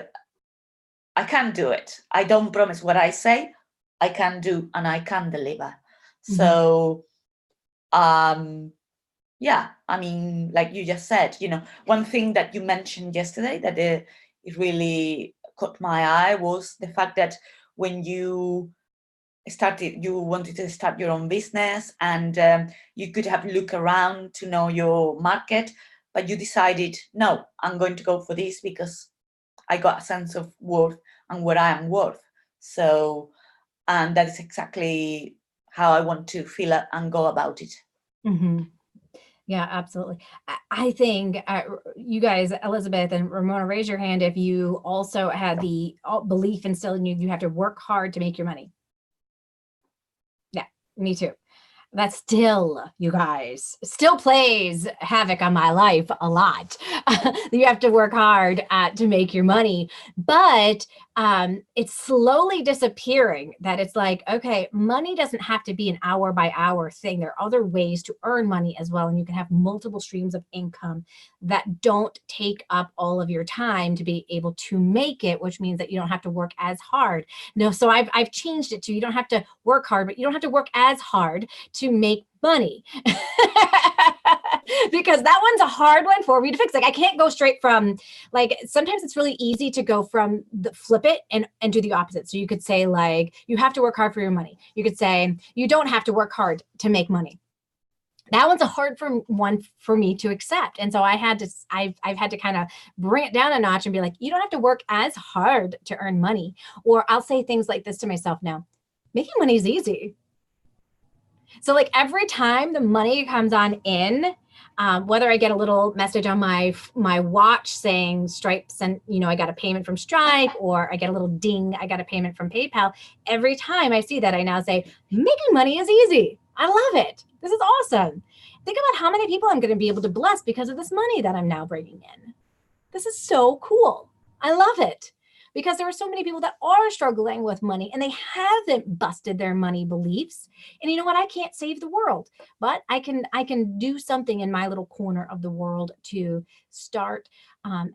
Speaker 4: I can do it. I don't promise what I say. I can do, and I can deliver. So yeah, I mean, like you just said, one thing that you mentioned yesterday that it really caught my eye was the fact that when you wanted to start your own business, and you could have looked around to know your market, but you decided, no, I'm going to go for this because I got a sense of worth and what I am worth. So, and that is exactly how I want to feel and go about it.
Speaker 1: Yeah, absolutely. I think you guys, Elizabeth and Ramona, raise your hand if you also had the belief instilled in you, you have to work hard to make your money. Yeah, me too. That still, you guys, still plays havoc on my life a lot. You have to work hard to make your money, but it's slowly disappearing. That it's like, okay, money doesn't have to be an hour by hour thing. There are other ways to earn money as well, and you can have multiple streams of income that don't take up all of your time to be able to make it, which means that you don't have to work as hard. No, so I've changed it to you don't have to work hard, but you don't have to work as hard to make money. Because that one's a hard one for me to fix. Like, I can't go straight from, like, sometimes it's really easy to go from the flip it and do the opposite. So you could say, like, you have to work hard for your money. You could say you don't have to work hard to make money. That one's a hard one for me to accept. And so I've had to kind of bring it down a notch and be like, you don't have to work as hard to earn money. Or I'll say things like this to myself now: making money is easy. So, like, every time the money comes on in, whether I get a little message on my watch saying Stripe sent, I got a payment from Stripe, or I get a little ding, I got a payment from PayPal. Every time I see that, I now say, making money is easy. I love it. This is awesome. Think about how many people I'm going to be able to bless because of this money that I'm now bringing in. This is so cool. I love it. Because there are so many people that are struggling with money and they haven't busted their money beliefs. And you know what? I can't save the world, but I can do something in my little corner of the world to start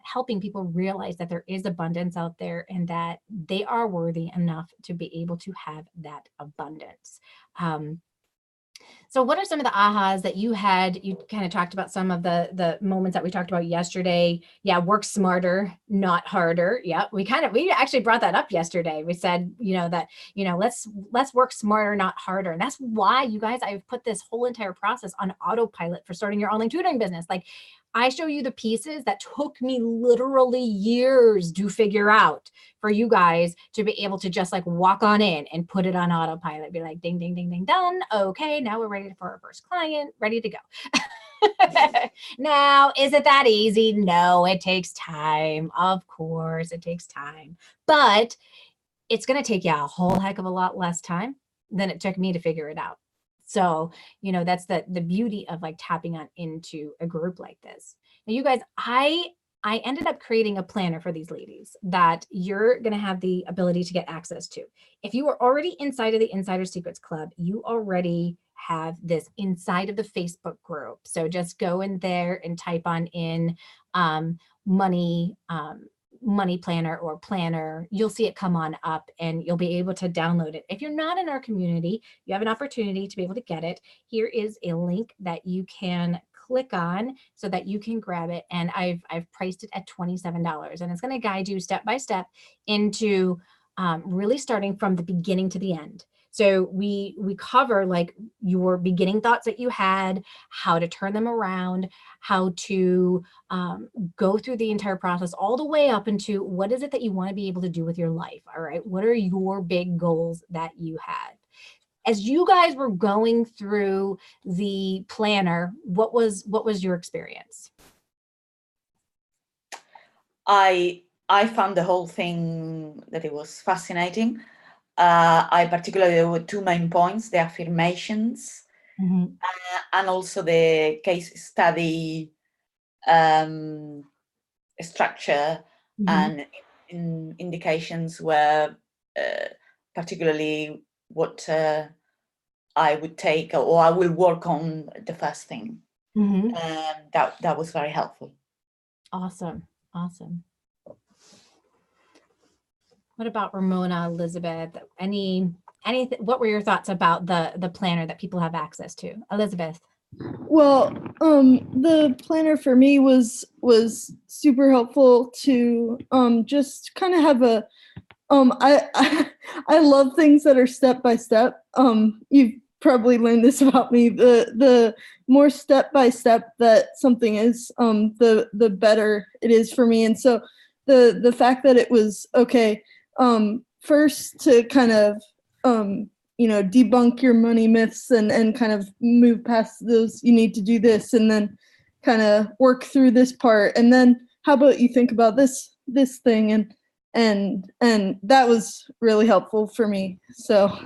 Speaker 1: helping people realize that there is abundance out there and that they are worthy enough to be able to have that abundance. So what are some of the ahas that you had? You kind of talked about some of the moments that we talked about yesterday. Yeah, work smarter, not harder. Yeah, we actually brought that up yesterday. We said, that, let's work smarter, not harder. And that's why, you guys, I've put this whole entire process on autopilot for starting your online tutoring business. Like, I show you the pieces that took me literally years to figure out for you guys to be able to just like walk on in and put it on autopilot. Be like, ding, ding, ding, ding, done. Okay, now we're ready for our first client, ready to go. Now, is it that easy? No, it takes time. Of course, it takes time. But it's going to take you a whole heck of a lot less time than it took me to figure it out. So, that's the beauty of like tapping on into a group like this. Now, you guys, I ended up creating a planner for these ladies that you're going to have the ability to get access to. If you are already inside of the Insider Secrets Club, you already have this inside of the Facebook group. So just go in there and type on in money planner or planner. You'll see it come on up and you'll be able to download it. If you're not in our community, you have an opportunity to be able to get it. Here is a link that you can click on so that you can grab it. And I've priced it at $27, and it's going to guide you step by step into really starting from the beginning to the end. So we cover like your beginning thoughts that you had, how to turn them around, how to go through the entire process all the way up into what is it that you want to be able to do with your life. All right. What are your big goals that you had? As you guys were going through the planner, what was your experience?
Speaker 4: I found the whole thing that it was fascinating. I particularly, there were two main points: the affirmations and also the case study structure and indications were particularly what I would take, or I will work on the first thing. That was very helpful.
Speaker 1: Awesome. What about Ramona Elizabeth? What were your thoughts about the planner that people have access to? Elizabeth.
Speaker 3: Well, the planner for me was super helpful to just kind of have a I love things that are step by step. You've probably learned this about me. The more step by step that something is, the better it is for me. And so the fact that it was okay, first to kind of debunk your money myths and kind of move past those, you need to do this, and then kind of work through this part, and then how about you think about this thing, and that was really helpful for me. So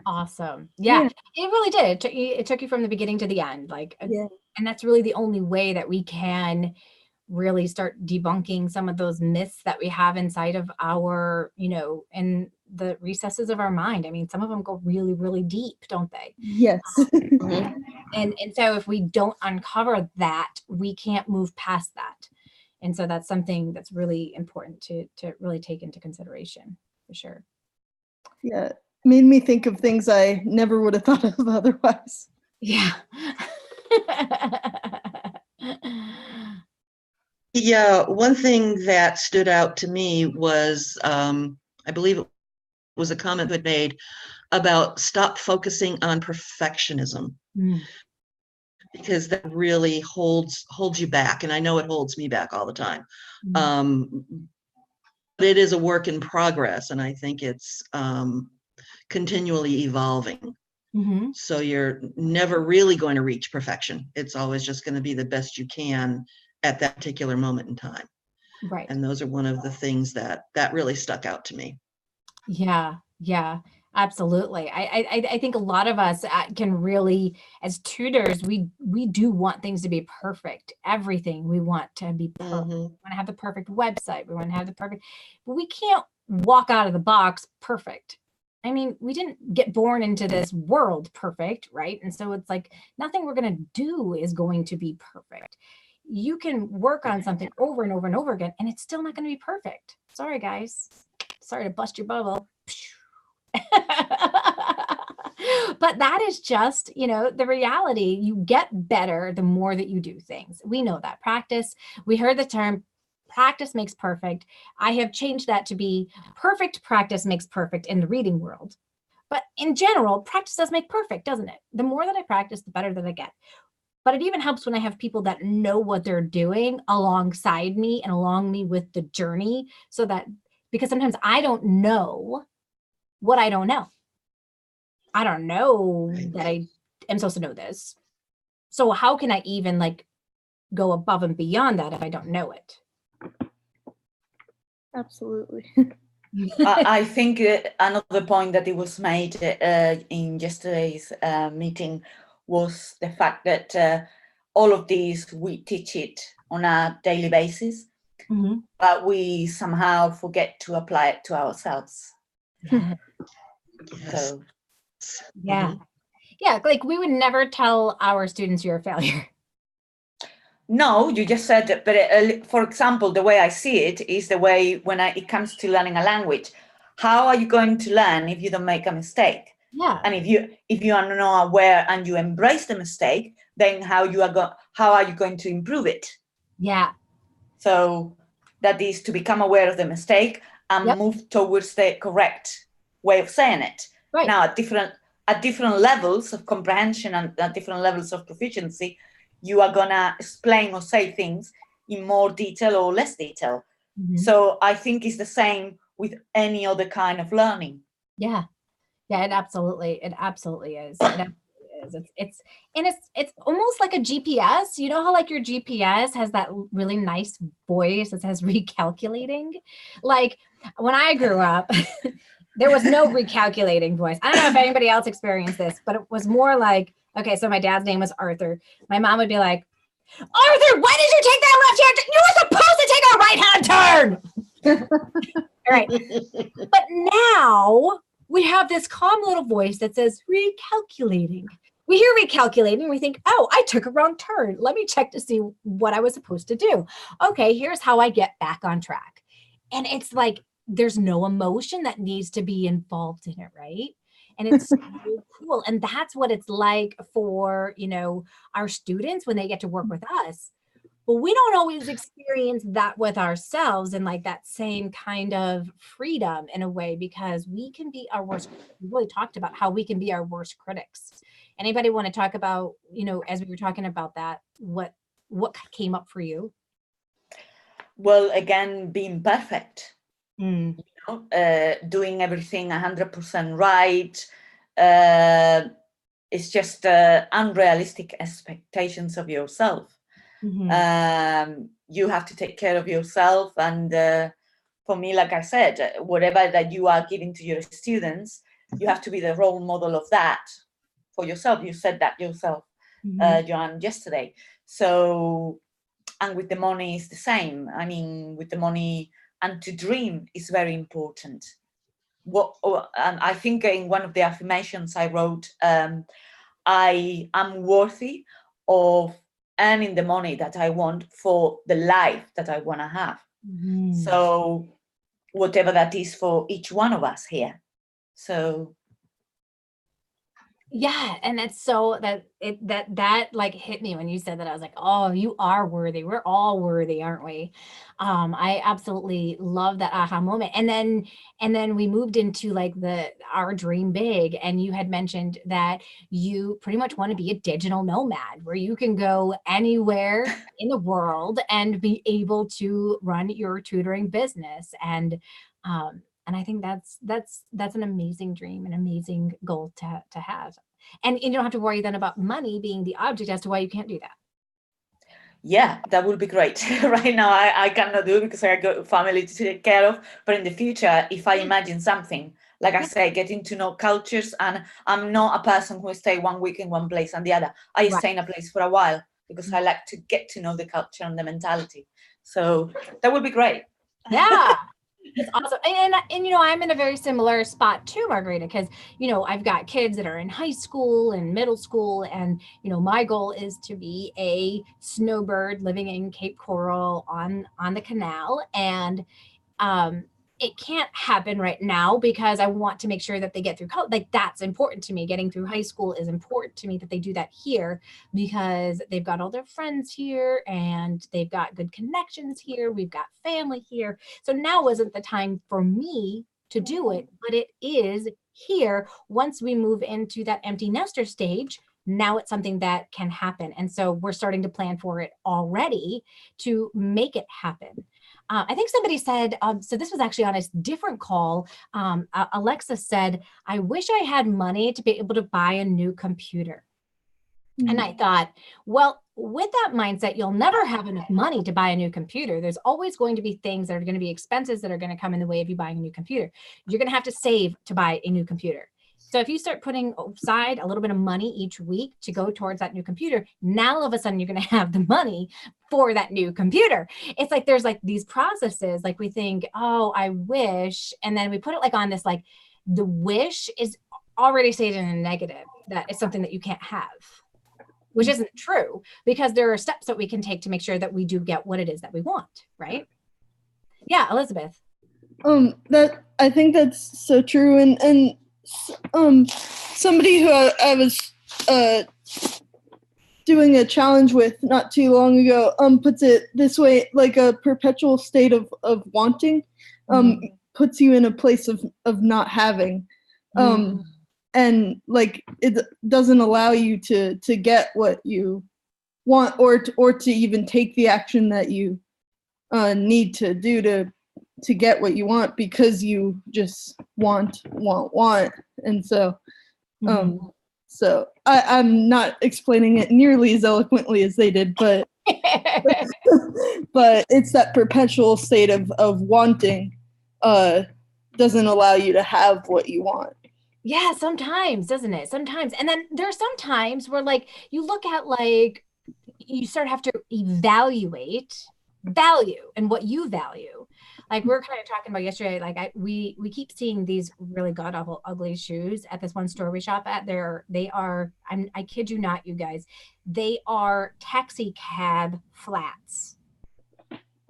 Speaker 1: awesome. Yeah. It really did. It took you from the beginning to the end, and that's really the only way that we can really start debunking some of those myths that we have inside of our, in the recesses of our mind. I mean, some of them go really, really deep, don't they?
Speaker 3: Yes.
Speaker 1: And so if we don't uncover that, we can't move past that. And so that's something that's really important to really take into consideration, for sure.
Speaker 3: Yeah. Made me think of things I never would have thought of otherwise.
Speaker 1: Yeah.
Speaker 2: Yeah, one thing that stood out to me was, I believe it was a comment that made about stop focusing on perfectionism, because that really holds you back. And I know it holds me back all the time. But it is a work in progress, and I think it's continually evolving. So you're never really going to reach perfection. It's always just going to be the best you can at that particular moment in time.
Speaker 1: Right.
Speaker 2: And those are one of the things that really stuck out to me.
Speaker 1: Yeah, absolutely. I think a lot of us can really, as tutors, we do want things to be perfect. Everything we want to be perfect. We want to have the perfect website. We want to have the perfect, but we can't walk out of the box perfect. I mean, we didn't get born into this world perfect, right? And so it's like nothing we're going to do is going to be perfect. You can work on something over and over and over again, and it's still not going to be perfect. Sorry, guys. Sorry to bust your bubble. But that is just, the reality. You get better the more that you do things. We know that. Practice. We heard the term practice makes perfect. I have changed that to be perfect practice makes perfect in the reading world. But in general, practice does make perfect, doesn't it? The more that I practice, the better that I get. But it even helps when I have people that know what they're doing alongside me and along me with the journey, so that, because sometimes I don't know what I don't know. I don't know that I am supposed to know this. So how can I even go above and beyond that if I don't know it?
Speaker 3: Absolutely.
Speaker 4: I think another point that it was made in yesterday's meeting was the fact that all of these, we teach it on a daily basis, but we somehow forget to apply it to ourselves.
Speaker 2: Yes.
Speaker 4: So,
Speaker 1: yeah. We would never tell our students you're a failure.
Speaker 4: No, you just said that, but for example, the way I see it is the way when it comes to learning a language. How are you going to learn if you don't make a mistake?
Speaker 1: Yeah.
Speaker 4: And if you are not aware and you embrace the mistake, then how are you going to improve it? Yeah. So that is to become aware of the mistake and move towards the correct way of saying it. Right. Now, at different levels of comprehension and at different levels of proficiency, you are gonna explain or say things in more detail or less detail. So I think it's the same with any other kind of learning. Yeah, it absolutely is. It's almost like a GPS. You know how your GPS has that really nice voice that says recalculating? When I grew up, there was no recalculating voice. I don't know if anybody else experienced this, but it was more like
Speaker 1: Okay, so my dad's name was Arthur. My mom would be like, Arthur, why did you take that left hand turn? You were supposed to take a right hand turn. All right. But now we have this calm little voice that says recalculating. We hear recalculating, we think, oh, I took a wrong turn. Let me check to see what I was supposed to do. Okay, here's how I get back on track. And it's like, there's no emotion that needs to be involved in it, right? And it's so cool. And that's what it's like for, our students when they get to work with us. But we don't always experience that with ourselves and like that same kind of freedom in a way, because we can be our worst. We really talked about how we can be our worst critics. Anybody want to talk about, as we were talking about that, what came up for you?
Speaker 4: Well, again, being perfect,
Speaker 1: Mm.
Speaker 4: doing everything 100% right. It's just unrealistic expectations of yourself.
Speaker 1: Mm-hmm.
Speaker 4: You have to take care of yourself. And for me, like I said, whatever that you are giving to your students, you have to be the role model of that for yourself. You said that yourself, Joanne, yesterday. So, and with the money is the same. I mean, with the money, and to dream is very important. And I think in one of the affirmations I wrote, I am worthy of earning the money that I want for the life that I want to have.
Speaker 1: Mm-hmm.
Speaker 4: So whatever that is for each one of us here. So
Speaker 1: yeah, and that's so that like hit me when you said that. I was like, oh, you are worthy. We're all worthy, aren't we? I absolutely love that aha moment. And then we moved into like our dream big, and you had mentioned that you pretty much want to be a digital nomad where you can go anywhere in the world and be able to run your tutoring business. And I think that's an amazing dream, an amazing goal to have. And you don't have to worry then about money being the object as to why you can't do that.
Speaker 4: Yeah, that would be great. Right now, I cannot do it because I got family to take care of. But in the future, if I imagine something, like I say, getting to know cultures, and I'm not a person who stay 1 week in one place and the other. I stay in a place for a while because I like to get to know the culture and the mentality. So that would be great.
Speaker 1: Yeah. It's awesome. And I'm in a very similar spot too, Margarita, because, I've got kids that are in high school and middle school. And, my goal is to be a snowbird living in Cape Coral on the canal. And it can't happen right now because I want to make sure that they get through college. Like, that's important to me. Getting through high school is important to me, that they do that here because they've got all their friends here and they've got good connections here. We've got family here. So now wasn't the time for me to do it, but it is here. Once we move into that empty nester stage, now it's something that can happen. And so we're starting to plan for it already to make it happen. I think somebody said, so this was actually on a different call. Alexa said, I wish I had money to be able to buy a new computer. Mm-hmm. And I thought, well, with that mindset, you'll never have enough money to buy a new computer. There's always going to be things that are going to be expenses that are going to come in the way of you buying a new computer. You're going to have to save to buy a new computer. So if you start putting aside a little bit of money each week to go towards that new computer, now all of a sudden you're going to have the money for that new computer. It's like there's like these processes, like we think, oh, I wish. And then we put it like on this, like the wish is already stated in a negative, that it's something that you can't have, which isn't true, because there are steps that we can take to make sure that we do get what it is that we want, right? Yeah, Elizabeth.
Speaker 3: That I think that's so true. And somebody who I was doing a challenge with not too long ago puts it this way: like a perpetual state of wanting puts you in a place of not having, and like it doesn't allow you to get what you want, or to even take the action that you need to do to get what you want, because you just want. And so so I'm not explaining it nearly as eloquently as they did, but but it's that perpetual state of wanting doesn't allow you to have what you want.
Speaker 1: Yeah, sometimes, doesn't it? Sometimes. And then there are some times where like you look at like you sort of have to evaluate value and what you value. Like we're kind of talking about yesterday, like we keep seeing these really god awful ugly shoes at this one store we shop at. They are I kid you not, you guys, they are taxi cab flats.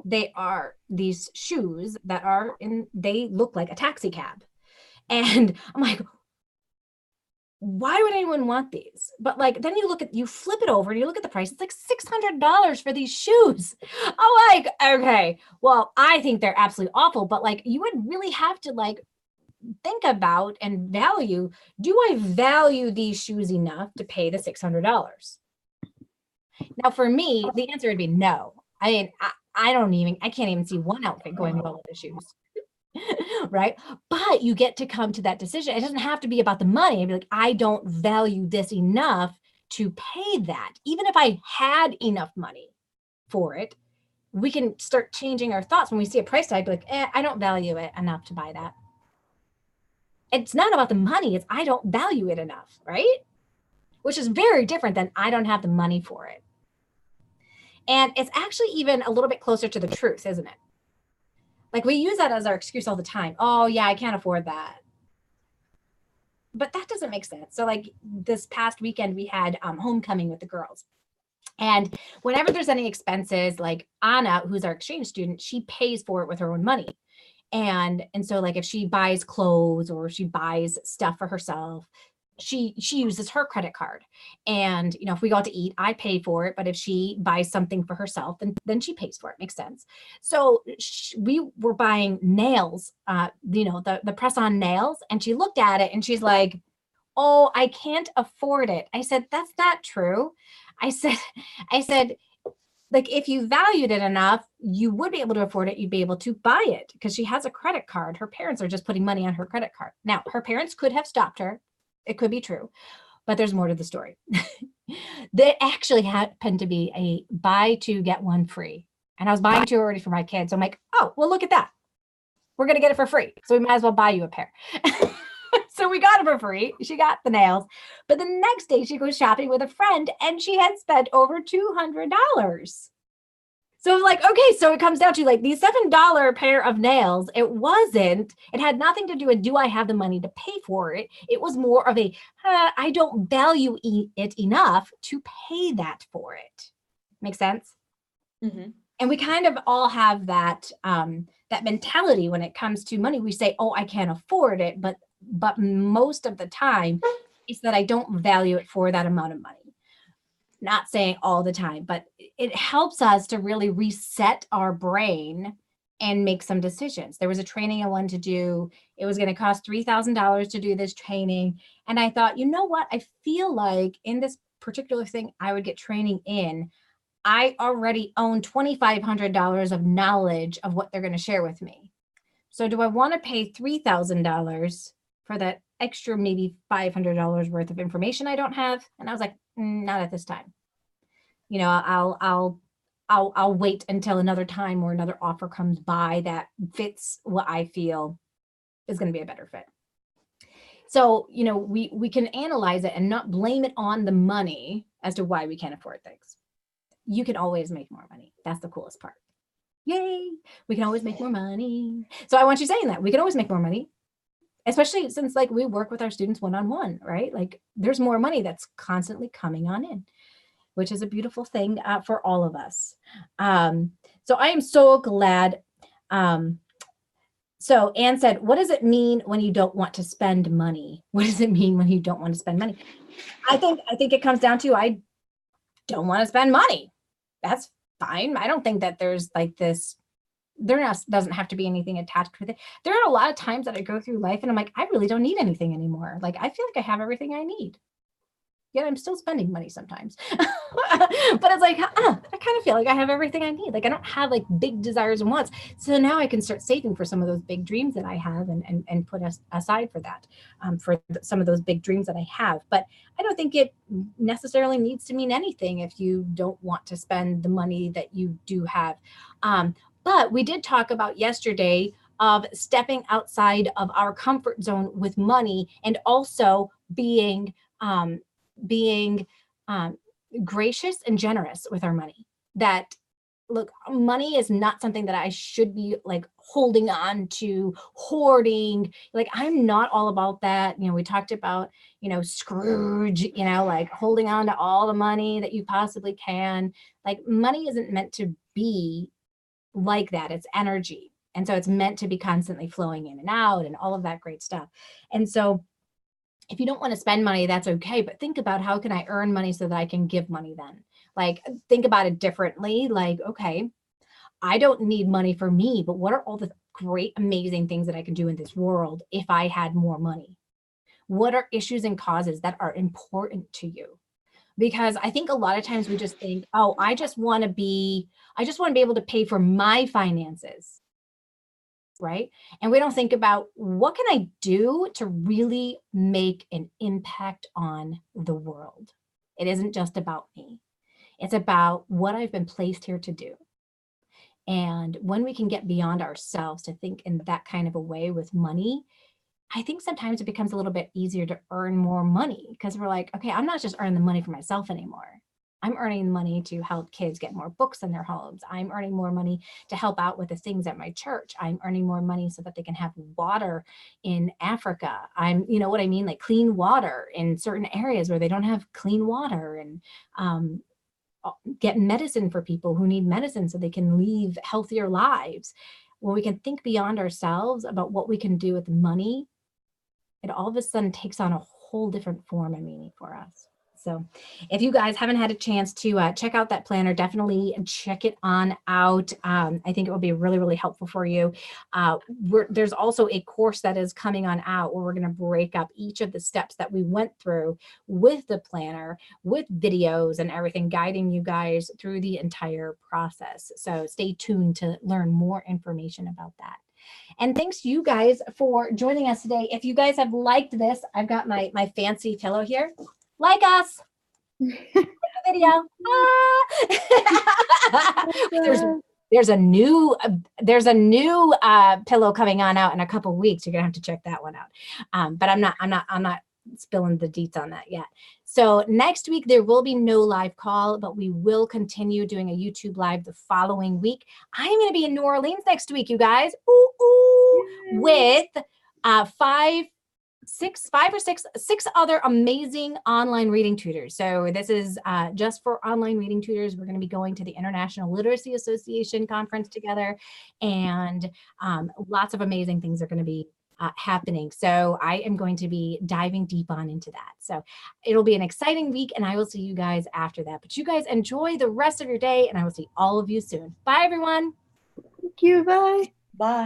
Speaker 1: They are these shoes that are they look like a taxi cab. And I'm like, why would anyone want these? But like, then you flip it over and you look at the price. It's like $600 for these shoes. I'm like, okay, well, I think they're absolutely awful, but like, you would really have to like think about and value, do I value these shoes enough to pay the $600? Now, for me, the answer would be no. I mean, I can't even see one outfit going well with the shoes. Right? But you get to come to that decision. It doesn't have to be about the money. I'd be like, I don't value this enough to pay that. Even if I had enough money for it, we can start changing our thoughts. When we see a price tag, be like, I don't value it enough to buy that. It's not about the money. It's I don't value it enough, right? Which is very different than I don't have the money for it. And it's actually even a little bit closer to the truth, isn't it? Like we use that as our excuse all the time. Oh yeah, I can't afford that. But that doesn't make sense. So like this past weekend, we had homecoming with the girls. And whenever there's any expenses, like Anna, who's our exchange student, she pays for it with her own money. And so like if she buys clothes or she buys stuff for herself, she uses her credit card. And if we go out to eat, I pay for it, but if she buys something for herself, then she pays for it. Makes sense. So we were buying nails, the press-on nails, and she looked at it and she's like, oh, I can't afford it. I said, that's not true. I said like if you valued it enough, you would be able to afford it. You'd be able to buy it because she has a credit card. Her parents are just putting money on her credit card. Now, her parents could have stopped her. It could be true, but there's more to the story. That actually happened to be a buy two, get one free. And I was buying two already for my kids. So I'm like, oh, well, look at that. We're going to get it for free. So we might as well buy you a pair. So we got it for free. She got the nails. But the next day she goes shopping with a friend and she had spent over $200. So like, okay, so it comes down to like these $7 pair of nails. It had nothing to do with, do I have the money to pay for it? It was more of a, I don't value it enough to pay that for it. Make sense? Mm-hmm. And we kind of all have that, that mentality when it comes to money. We say, oh, I can't afford it. But most of the time it's that I don't value it for that amount of money. Not saying all the time, but it helps us to really reset our brain and make some decisions. There was a training I wanted to do. It was going to cost $3,000 to do this training. And I thought, you know what? I feel like in this particular thing I would get training in, I already own $2,500 of knowledge of what they're going to share with me. So do I want to pay $3,000 for that extra maybe $500 worth of information I don't have? And I was like, not at this time. I'll wait until another time or another offer comes by that fits what I feel is going to be a better fit. So, we can analyze it and not blame it on the money as to why we can't afford things. You can always make more money. That's the coolest part. Yay, we can always make more money. So I want you saying that we can always make more money, especially since like we work with our students one-on-one, right? Like there's more money that's constantly coming on in, which is a beautiful thing for all of us. So I am so glad. So Anne said, what does it mean when you don't want to spend money? What does it mean when you don't want to spend money? I think it comes down to, I don't want to spend money. That's fine. I don't think that there's like this, doesn't have to be anything attached with it. There are a lot of times that I go through life and I'm like, I really don't need anything anymore. Like, I feel like I have everything I need. Yet I'm still spending money sometimes. But it's like, I kind of feel like I have everything I need. Like I don't have like big desires and wants. So now I can start saving for some of those big dreams that I have and put aside for that, for some of those big dreams that I have. But I don't think it necessarily needs to mean anything if you don't want to spend the money that you do have. But we did talk about yesterday of stepping outside of our comfort zone with money, and also being gracious and generous with our money. That, look, money is not something that I should be like holding on to, hoarding. Like, I'm not all about that. We talked about, Scrooge, like holding on to all the money that you possibly can. Like, money isn't meant to be like that. It's energy. And so it's meant to be constantly flowing in and out and all of that great stuff. And so if you don't want to spend money, that's okay. But think about, how can I earn money so that I can give money then? Like, think about it differently. Like, okay, I don't need money for me, but what are all the great, amazing things that I can do in this world if I had more money? What are issues and causes that are important to you? Because I think a lot of times we just think, oh, I just want to be able to pay for my finances. Right? And we don't think about, what can I do to really make an impact on the world? It isn't just about me. It's about what I've been placed here to do. And when we can get beyond ourselves to think in that kind of a way with money, I think sometimes it becomes a little bit easier to earn more money, because we're like, okay, I'm not just earning the money for myself anymore. I'm earning money to help kids get more books in their homes. I'm earning more money to help out with the things at my church. I'm earning more money so that they can have water in Africa. You know what I mean? Like clean water in certain areas where they don't have clean water, and get medicine for people who need medicine so they can live healthier lives. When we can think beyond ourselves about what we can do with money, it all of a sudden takes on a whole different form and meaning for us. So if you guys haven't had a chance to check out that planner, definitely check it on out. I think it will be really, really helpful for you. There's also a course that is coming on out where we're going to break up each of the steps that we went through with the planner, with videos and everything, guiding you guys through the entire process. So stay tuned to learn more information about that. And thanks you guys for joining us today. If you guys have liked this, I've got my fancy pillow here. Like us. Like the video. There's a new pillow coming on out in a couple of weeks. You're gonna have to check that one out. But I'm not spilling the deets on that yet. So next week there will be no live call, but we will continue doing a YouTube live the following week. I'm going to be in New Orleans next week, you guys, with six other amazing online reading tutors. So this is just for online reading tutors. We're going to be going to the International Literacy Association conference together, and lots of amazing things are going to be happening. So I am going to be diving deep on into that. So it'll be an exciting week, and I will see you guys after that. But you guys enjoy the rest of your day, and I will see all of you soon. Bye, everyone.
Speaker 3: Thank you. Bye.
Speaker 4: Bye.